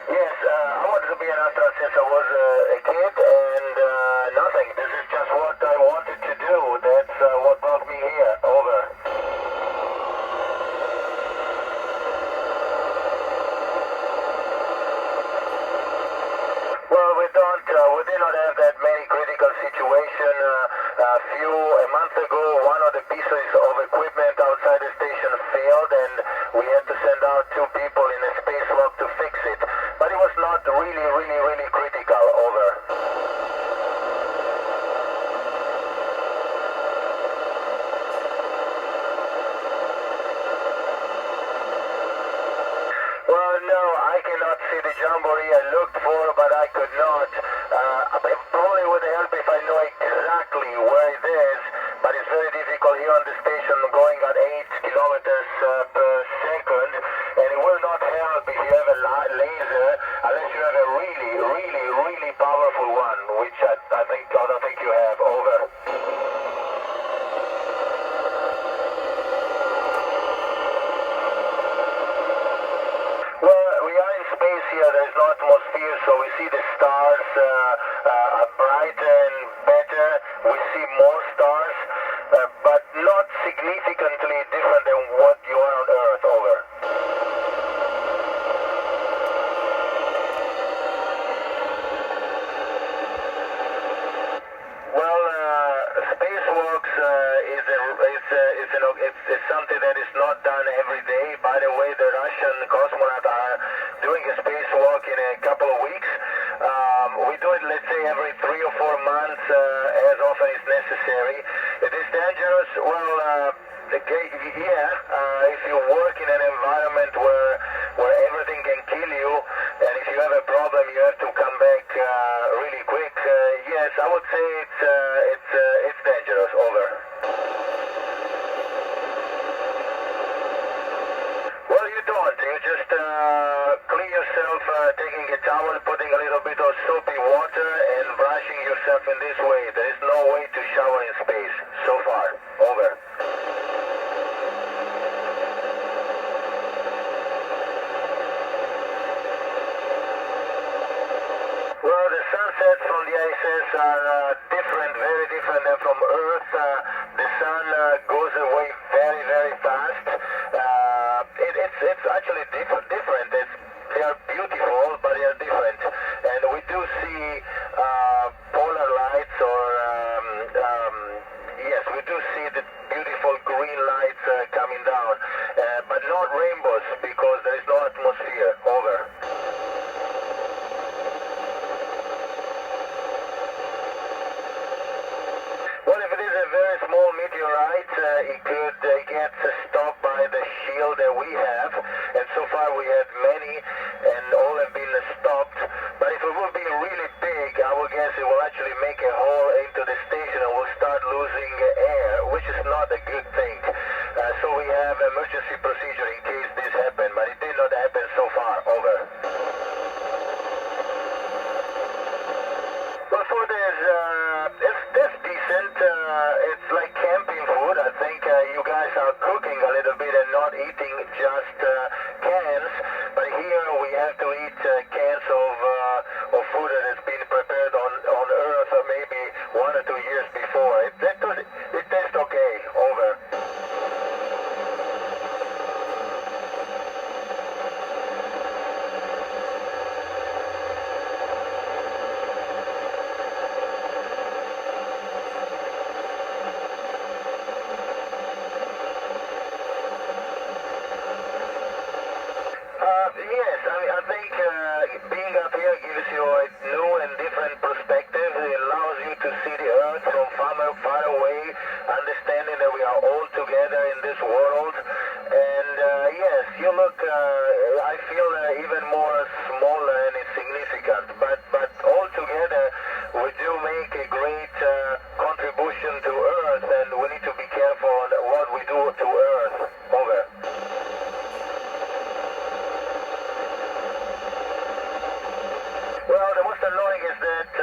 Yes, I wanted to be an astronaut since I was a kid, and nothing. This is just what I wanted to do. That's what brought me here. Over. Well, we did not have that many critical situation. A month ago, one of the pieces of equipment outside the station failed, and we had to send out two people in a spacewalk to fix it. But it was not really critical. Over. Well, no, I cannot see the jamboree I looked for, but I could not. It probably would help if I know exactly where it is, but it's very difficult here on the station going at 8 kilometers per second, and it will not help if you have a laser, unless you have a really powerful one, which I don't think you have. Over. Well, we are in space here. There's no atmosphere, so we see the stars are brighter and better. We see more stars, but not significantly different than what you are on Earth. Over. Well, spacewalks is something that is not done every day. By the way, the Russian cosmonauts are doing a spacewalk in a couple of weeks. We do it, let's say, every 3 or 4 months, as often as necessary. It is dangerous. Well, if you work in an environment where everything can kill you, and if you have a problem, you have to come back really quick. Yes, I would say it's dangerous. Over. Well, you don't. You just clean yourself, taking a towel, putting a little bit of soapy water, and brushing yourself in this way. There is no way to shower in space so far. Over. Well, the sunsets from the ISS are different, very different than from Earth. The sun goes away very fast. It's actually different. They are beautiful, but they are different. And we do see polar lights, or yes, we do see the beautiful green lights coming down, but not rainbows because there is no atmosphere. Over. Well, if it is a very small meteorite, it could get stopped by the shield that we have, and so far we had many, and all have been stopped. But if it will be really big, I would guess it will actually make a hole into the station and we'll start losing air, which is not a good thing. So we have emergency procedure in case this happened, but it did not happen so far. Over. Well, food it's decent. It's like camping food. I think you guys are cooking a little bit and not eating just cans. But here we have to eat cans of food that has been prepared on Earth maybe 1 or 2 years before. It tastes okay. Over. Yes, I think being up here gives you a new and different perspective. It allows you to see the Earth from far away, understanding that we are all together in this world. And yes, you look, I feel even more smaller and insignificant. But all together, we do make a great contribution to Earth, and we need to be careful on what we do to Earth. Over. Well, the most annoying is that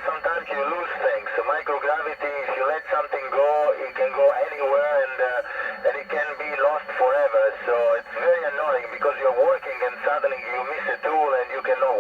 sometimes you lose things. Microgravity, if you let something go, it can go anywhere, and it can be lost forever. So it's very annoying because you're working and suddenly you miss a tool and you cannot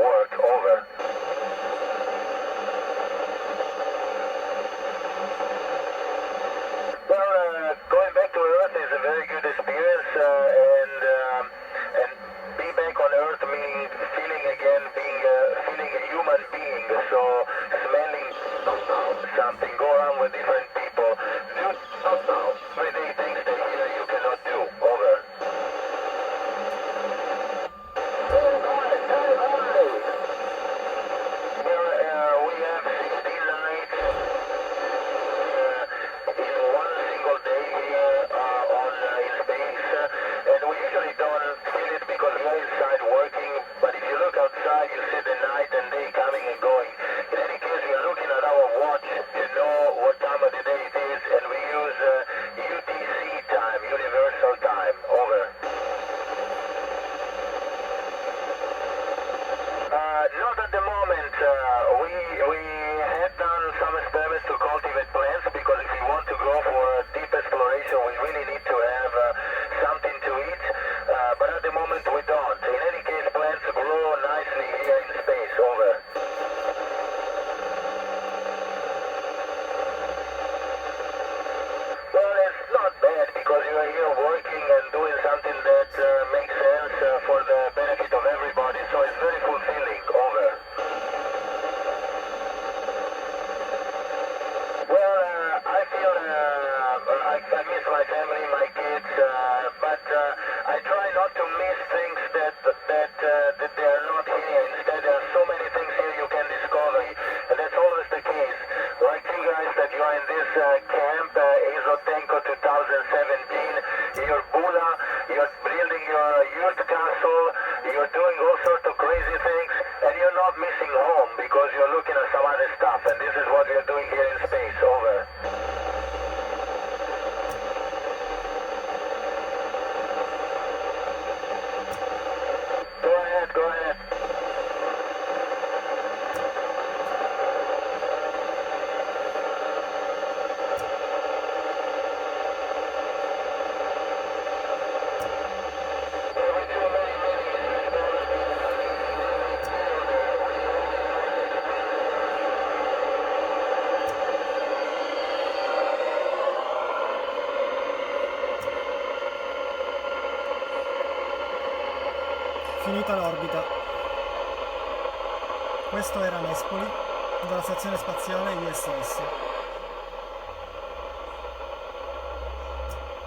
here. Instead, there are so many things here you can discover, and that's always the case. Like you guys that you are in this camp, Ezotenko 2017, you're Bula, you're building your youth castle, you're doing all sorts of crazy things, and you're not missing home because you're looking at some other stuff, and this is what we're doing here in space. Over. Go ahead, go ahead. Finita l'orbita. Questo era Nespoli dalla stazione spaziale ISS.